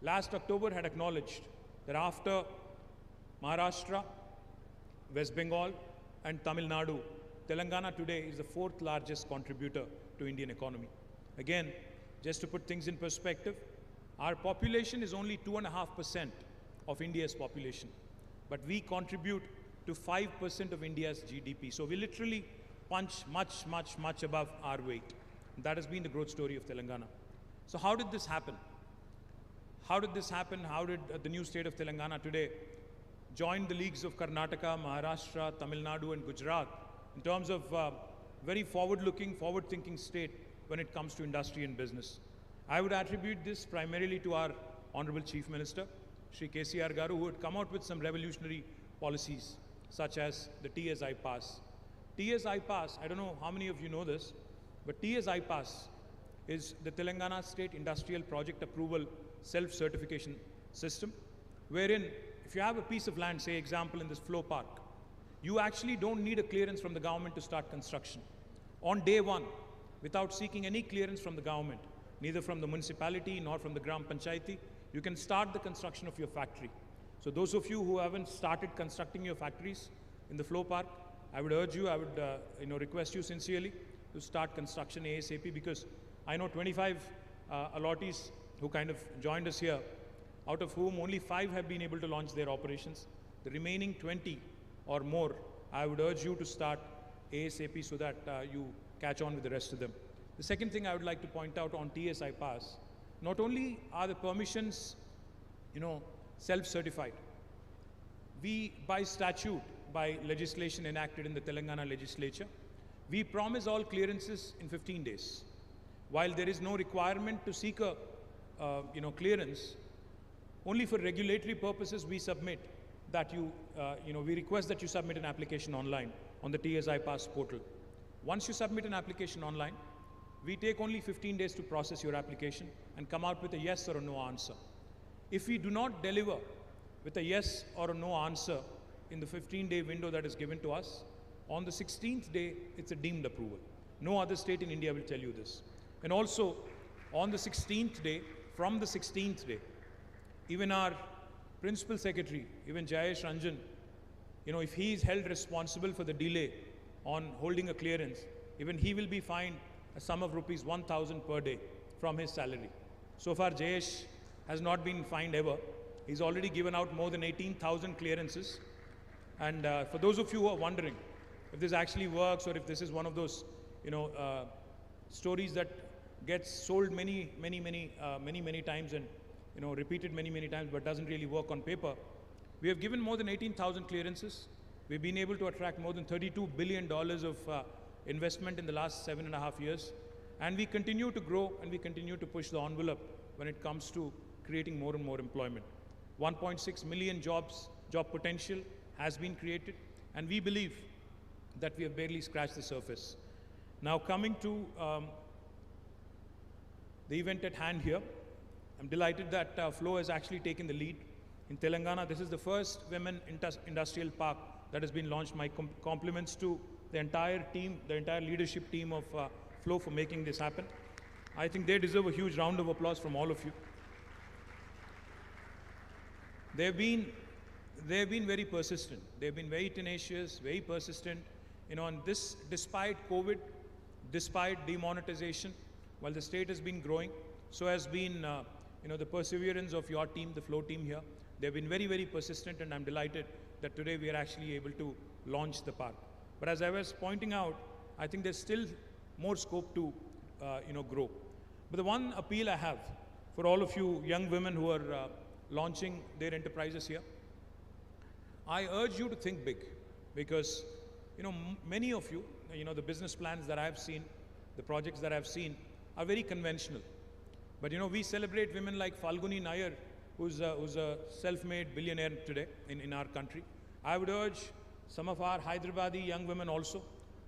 last October had acknowledged that after Maharashtra, West Bengal and Tamil Nadu, Telangana today is the fourth largest contributor to Indian economy. Again, just to put things in perspective, our population is only 2.5% of India's population, but we contribute to 5% of India's GDP. So we literally punch much above our weight. That has been the growth story of Telangana. So how did this happen? How did this happen? How did the new state of Telangana today join the leagues of Karnataka, Maharashtra, Tamil Nadu and Gujarat in terms of very forward-looking, forward-thinking state when it comes to industry and business? I would attribute this primarily to our Honorable Chief Minister, Shri KTR Garu, who had come out with some revolutionary policies such as the TSI Pass. TSI Pass, I don't know how many of you know this, but TSI Pass is the Telangana State Industrial Project Approval Self-Certification System, wherein if you have a piece of land, say example in this flow park, you actually don't need a clearance from the government to start construction. On day one, without seeking any clearance from the government, neither from the municipality nor from the Gram Panchayati, you can start the construction of your factory. So those of you who haven't started constructing your factories in the flow park, I would urge you, I would request you sincerely to start construction ASAP, because I know 25 allottees who kind of joined us here, out of whom only 5 have been able to launch their operations. The remaining 20 or more, I would urge you to start ASAP so that you catch on with the rest of them. The second thing I would like to point out on TSI Pass, not only are the permissions, self-certified, we by statute, by legislation enacted in the Telangana legislature, we promise all clearances in 15 days. While there is no requirement to seek a clearance, only for regulatory purposes we submit that we request that you submit an application online on the TSI Pass portal. Once you submit an application online, we take only 15 days to process your application and come out with a yes or a no answer. If we do not deliver with a yes or a no answer in the 15-day window that is given to us, on the 16th day, it's a deemed approval. No other state in India will tell you this. And also, on the 16th day, from the 16th day, even our Principal Secretary, even Jayesh Ranjan, if he is held responsible for the delay on holding a clearance, even he will be fined a sum of rupees 1,000 per day from his salary. So far, Jayesh has not been fined ever. He's already given out more than 18,000 clearances. And for those of you who are wondering if this actually works, or if this is one of those, stories that gets sold many times and repeated many times, but doesn't really work on paper. We have given more than 18,000 clearances. We've been able to attract more than $32 billion of investment in the last 7.5 years. And we continue to grow and we continue to push the envelope when it comes to creating more and more employment. 1.6 million job potential has been created, and we believe that we have barely scratched the surface. Now coming to the event at hand here, I'm delighted that Flow has actually taken the lead. In Telangana, this is the first women industrial park that has been launched. My compliments to the entire team, the entire leadership team of Flow for making this happen. I think they deserve a huge round of applause from all of you. They've been very persistent. They've been very tenacious, very persistent. And this, despite COVID, despite demonetization, while the state has been growing, so has been the perseverance of your team, the Flow team here. They've been very persistent, and I'm delighted that today we are actually able to launch the park. But as I was pointing out, I think there's still more scope to grow. But the one appeal I have for all of you young women who are launching their enterprises here, I urge you to think big, because many of you, the business plans that I've seen, the projects that I've seen are very conventional. But we celebrate women like Falguni Nair, who's a self-made billionaire today in our country. I would urge some of our Hyderabadi young women also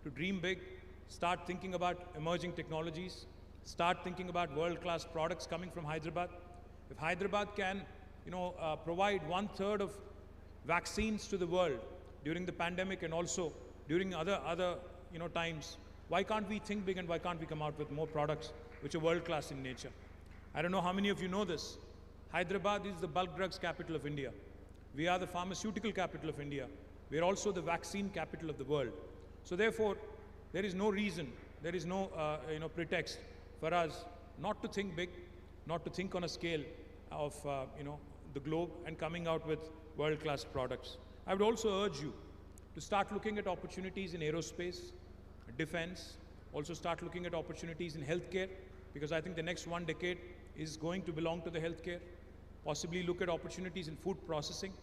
to dream big, start thinking about emerging technologies, start thinking about world-class products coming from Hyderabad. If Hyderabad can, provide 1/3 of vaccines to the world during the pandemic and also during other times, why can't we think big and why can't we come out with more products which are world-class in nature? I don't know how many of you know this, Hyderabad is the bulk drugs capital of India. We are the pharmaceutical capital of India. We are also the vaccine capital of the world. So therefore, there is no reason, there is no pretext for us not to think big, not to think on a scale of the globe and coming out with world-class products. I would also urge you to start looking at opportunities in aerospace, defense, also start looking at opportunities in healthcare, because I think the next 1 decade is going to belong to the healthcare. Possibly look at opportunities in food processing.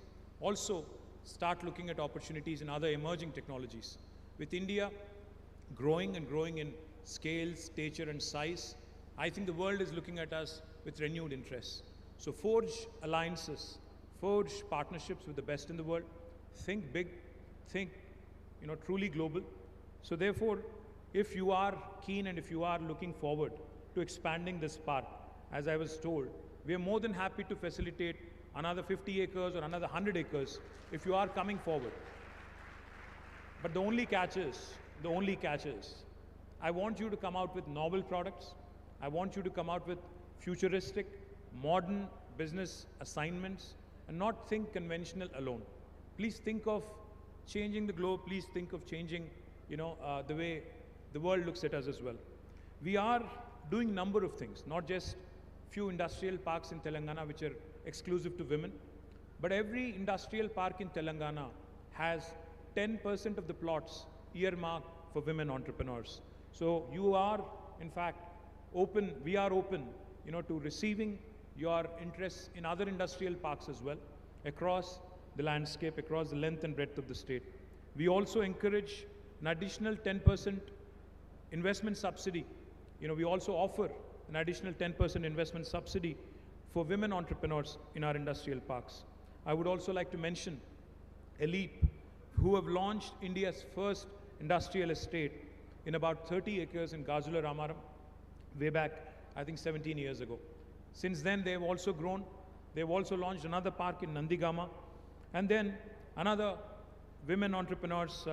Also start looking at opportunities in other emerging technologies. With India growing and growing in scale, stature and size, I think the world is looking at us with renewed interest. So forge alliances, forge partnerships with the best in the world, think big, think truly global. So therefore, if you are keen and if you are looking forward to expanding this park, as I was told, we are more than happy to facilitate another 50 acres or another 100 acres if you are coming forward. But the only catch is, I want you to come out with novel products. I want you to come out with futuristic, modern business assignments and not think conventional alone. Please think of changing the globe. Please think of changing, the way the world looks at us as well. We are doing a number of things, not just few industrial parks in Telangana which are exclusive to women, but every industrial park in Telangana has 10% of the plots earmarked for women entrepreneurs. So you are, in fact, open, we are open, to receiving your interests in other industrial parks as well, across the landscape, across the length and breadth of the state. We also encourage an additional 10% investment subsidy. We also offer an additional 10% investment subsidy for women entrepreneurs in our industrial parks. I would also like to mention Elite, who have launched India's first industrial estate in about 30 acres in Gazula Ramaram, way back, I think 17 years ago. Since then, they have also grown. They've also launched another park in Nandigama, and then another women entrepreneurs,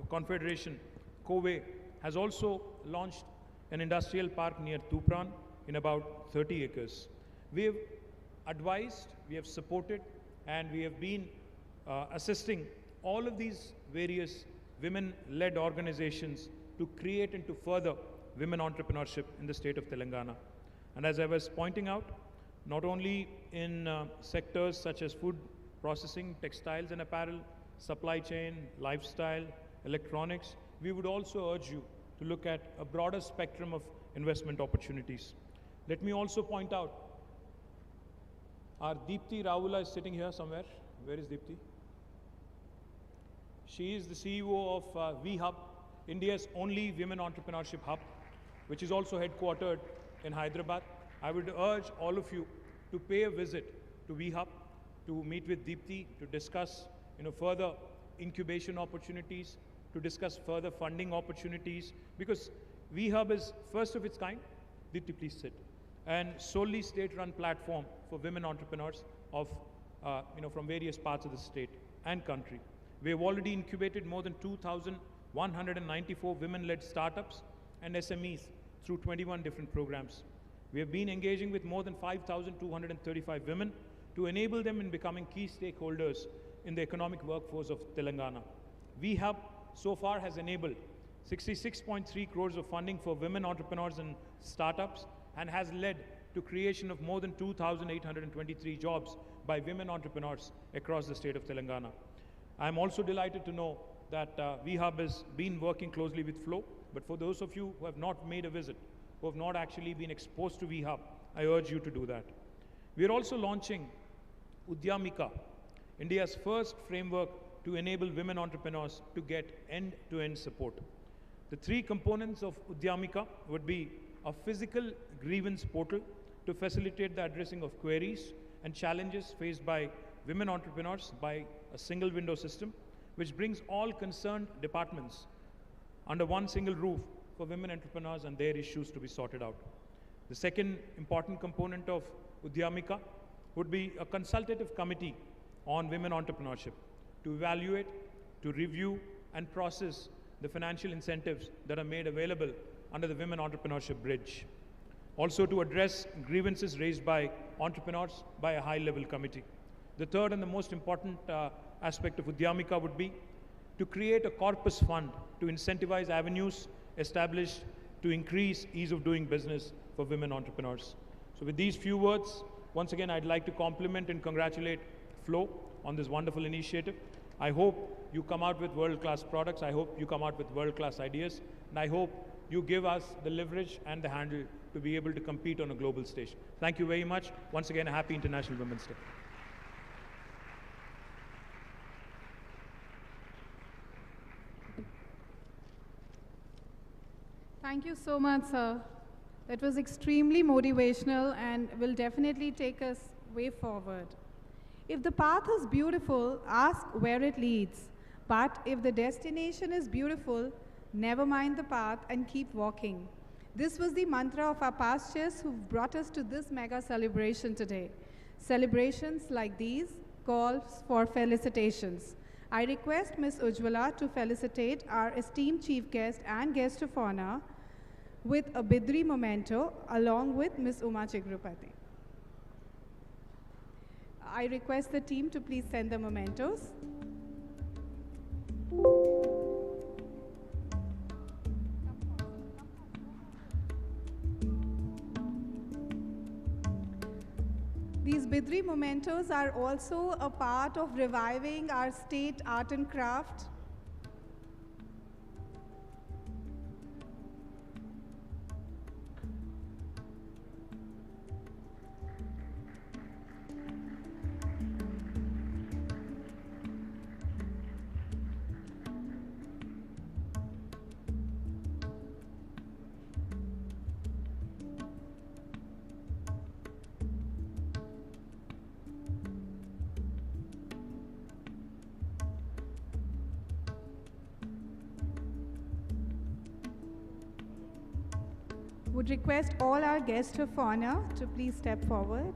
confederation, Kove, has also launched an industrial park near Tupran in about 30 acres. We have advised, we have supported, and we have been assisting all of these various women-led organizations to create and to further women entrepreneurship in the state of Telangana. And as I was pointing out, not only in sectors such as food processing, textiles and apparel, supply chain, lifestyle, electronics, we would also urge you to look at a broader spectrum of investment opportunities. Let me also point out, our Deepti Rawula is sitting here somewhere. Where is Deepti? She is the CEO of V-Hub, India's only women entrepreneurship hub, which is also headquartered in Hyderabad. I would urge all of you to pay a visit to V-Hub, to meet with Deepti, to discuss further incubation opportunities, to discuss further funding opportunities, because V-Hub is first of its kind. Deepti, please sit. And solely state-run platform for women entrepreneurs of, from various parts of the state and country. We have already incubated more than 2,194 women-led startups and SMEs through 21 different programs. We have been engaging with more than 5,235 women to enable them in becoming key stakeholders in the economic workforce of Telangana. V-Hub so far has enabled 66.3 crores of funding for women entrepreneurs and startups and has led to creation of more than 2,823 jobs by women entrepreneurs across the state of Telangana. I'm also delighted to know that V-Hub has been working closely with Flow, but for those of you who have not made a visit, who have not actually been exposed to V-Hub, I urge you to do that. We are also launching Udyamika, India's first framework to enable women entrepreneurs to get end-to-end support. The three components of Udyamika would be a physical grievance portal to facilitate the addressing of queries and challenges faced by women entrepreneurs by a single window system, which brings all concerned departments under one single roof for women entrepreneurs and their issues to be sorted out. The second important component of Udyamika would be a consultative committee on women entrepreneurship to evaluate, to review and process the financial incentives that are made available under the Women Entrepreneurship Bridge. Also to address grievances raised by entrepreneurs by a high-level committee. The third and the most important aspect of Udyamika would be to create a corpus fund to incentivize avenues established to increase ease of doing business for women entrepreneurs. So with these few words, once again, I'd like to compliment and congratulate Flo on this wonderful initiative. I hope you come out with world-class products. I hope you come out with world-class ideas. And I hope you give us the leverage and the handle to be able to compete on a global stage. Thank you very much. Once again, a happy International Women's Day. Thank you so much, sir. That was extremely motivational and will definitely take us way forward. If the path is beautiful, ask where it leads. But if the destination is beautiful, never mind the path and keep walking. This was the mantra of our past chairs who've brought us to this mega celebration today. Celebrations like these calls for felicitations. I request Ms. Ujjwala to felicitate our esteemed chief guest and guest of honor with a Bidri memento along with Ms. Uma Chigrupati. I request the team to please send the mementos. These Bidri mementos are also a part of reviving our state art and craft. Would request all our guests of honor to please step forward.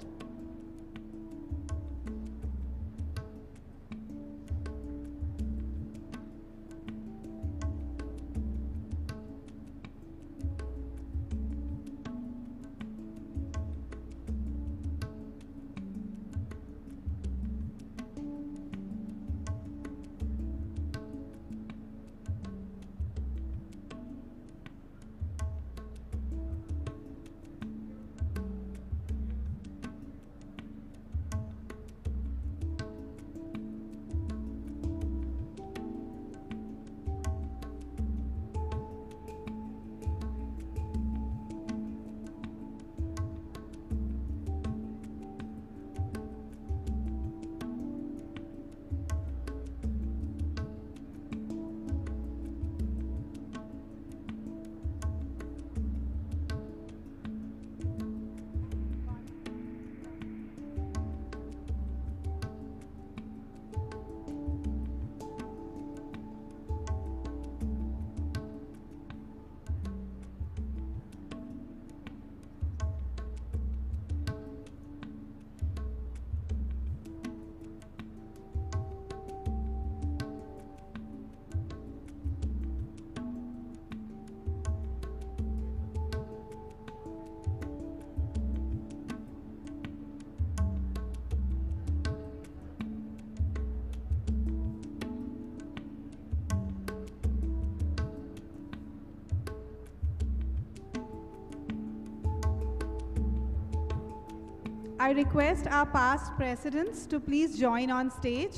I request our past presidents to please join on stage.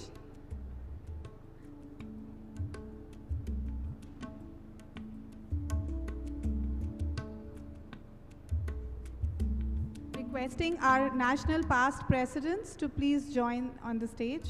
Requesting our national past presidents to please join on the stage.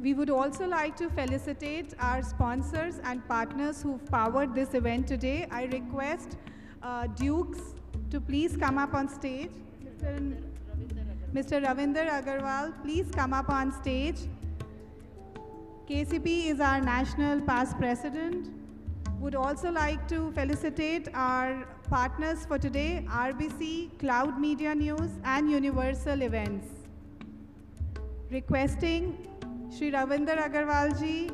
We would also like to felicitate our sponsors and partners who've powered this event today. I request Dukes to please come up on stage. Mr. Ravinder Agarwal, please come up on stage. KCP is our national past president. Would also like to felicitate our partners for today, RBC, Cloud Media News, and Universal Events. Requesting Shri Ravinder Agarwal ji,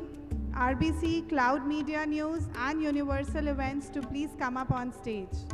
RBC, Cloud Media News, and Universal Events to please come up on stage.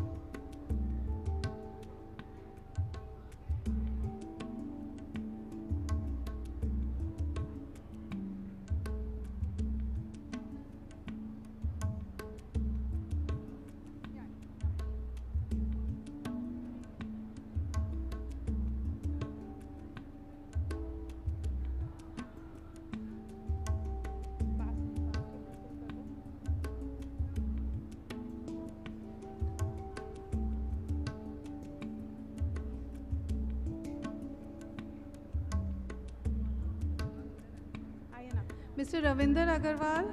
Mr. Ravinder Agarwal,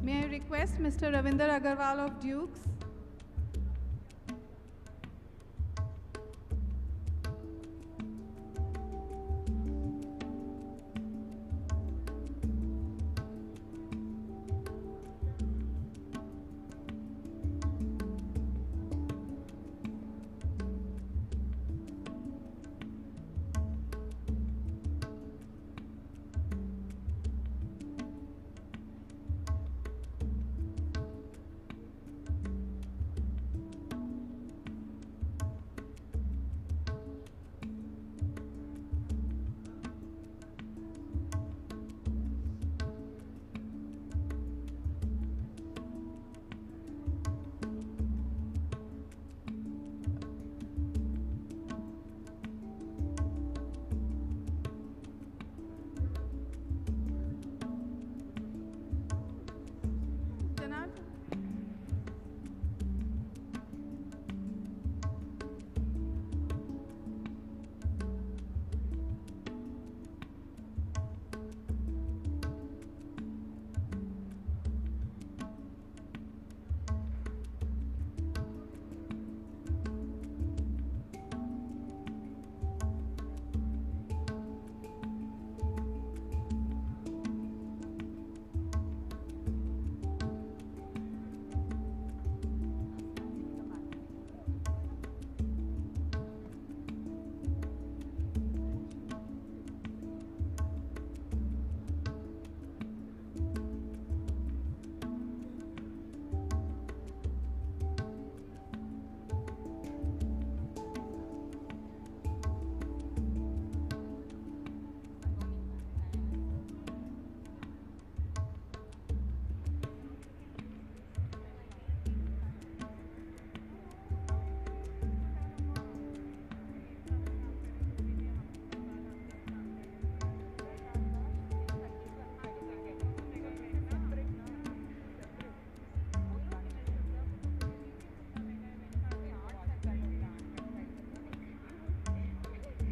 may I request Mr. Ravinder Agarwal of Dukes